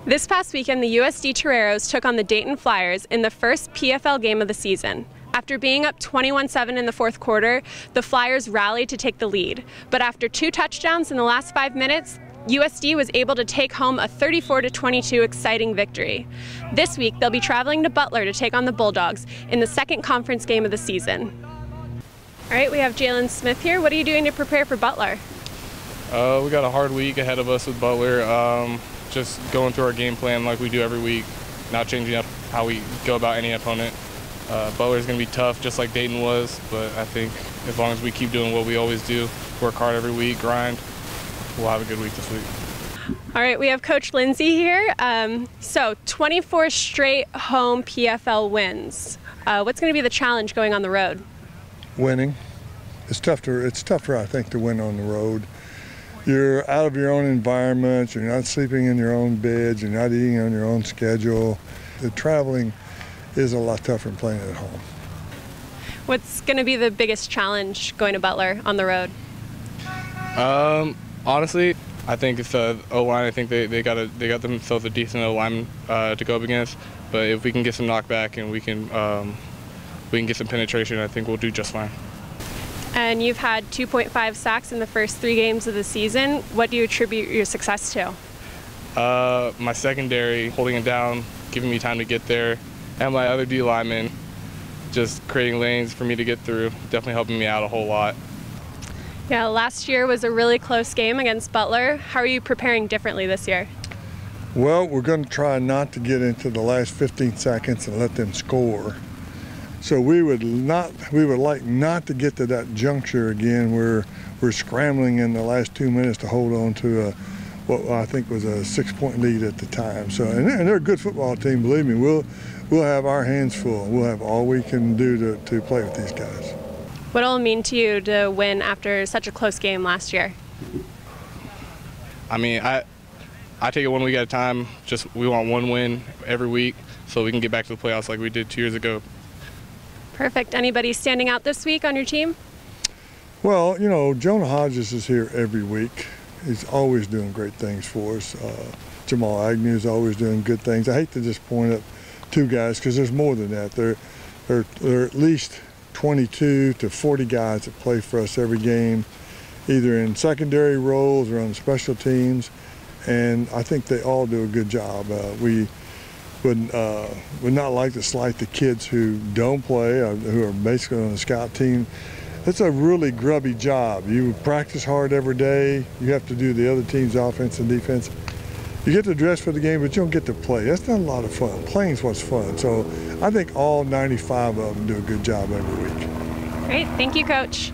This past weekend, the USD Toreros took on the Dayton Flyers in the first PFL game of the season. After being up 21-7 in the fourth quarter, the Flyers rallied to take the lead. But after 2 touchdowns in the last 5 minutes, USD was able to take home a 34-22 exciting victory. This week, they'll be traveling to Butler to take on the Bulldogs in the second conference game of the season. All right, we have Jaylon Smith here. What are you doing to prepare for Butler? We got a hard week ahead of us with Butler. Just going through our game plan like we do every week, not changing up how we go about any opponent. Butler's going to be tough, just like Dayton was, but I think as long as we keep doing what we always do, work hard every week, grind, we'll have a good week this week. All right, we have Coach Lindsey here. So 24 straight home PFL wins. What's going to be the challenge going on the road? Winning. It's tougher, I think, to win on the road. You're out of your own environment, you're not sleeping in your own beds, you're not eating on your own schedule. The traveling is a lot tougher than playing at home. What's going to be the biggest challenge going to Butler on the road? Honestly, I think it's the O-line. I think they got themselves a decent O-line to go up against. But if we can get some knockback and we can get some penetration, I think we'll do just fine. And you've had 2.5 sacks in the first 3 games of the season. What do you attribute your success to? My secondary holding it down, giving me time to get there, and my other D linemen just creating lanes for me to get through, definitely helping me out a whole lot. Yeah, last year was a really close game against Butler. How are you preparing differently this year? Well, we're going to try not to get into the last 15 seconds and let them score. So we would like not to get to that juncture again where we're scrambling in the last 2 minutes to hold on to what I think was a 6-point lead at the time. So, and they're a good football team, believe me. We'll have our hands full. We'll have all we can do to play with these guys. What will it mean to you to win after such a close game last year? I mean, I take it 1 week at a time. Just we want 1 win every week so we can get back to the playoffs like we did 2 years ago. Perfect. Anybody standing out this week on your team? Well, you know, Jonah Hodges is here every week. He's always doing great things for us. Jamal Agnew is always doing good things. I hate to just point up 2 guys because there's more than that. There are at least 22 to 40 guys that play for us every game, either in secondary roles or on special teams, and I think they all do a good job. We would not like to slight the kids who don't play, who are basically on the scout team. It's a really grubby job. You practice hard every day. You have to do the other team's offense and defense. You get to dress for the game, but you don't get to play. That's not a lot of fun. Playing's what's fun. So I think all 95 of them do a good job every week. Great. Thank you, Coach.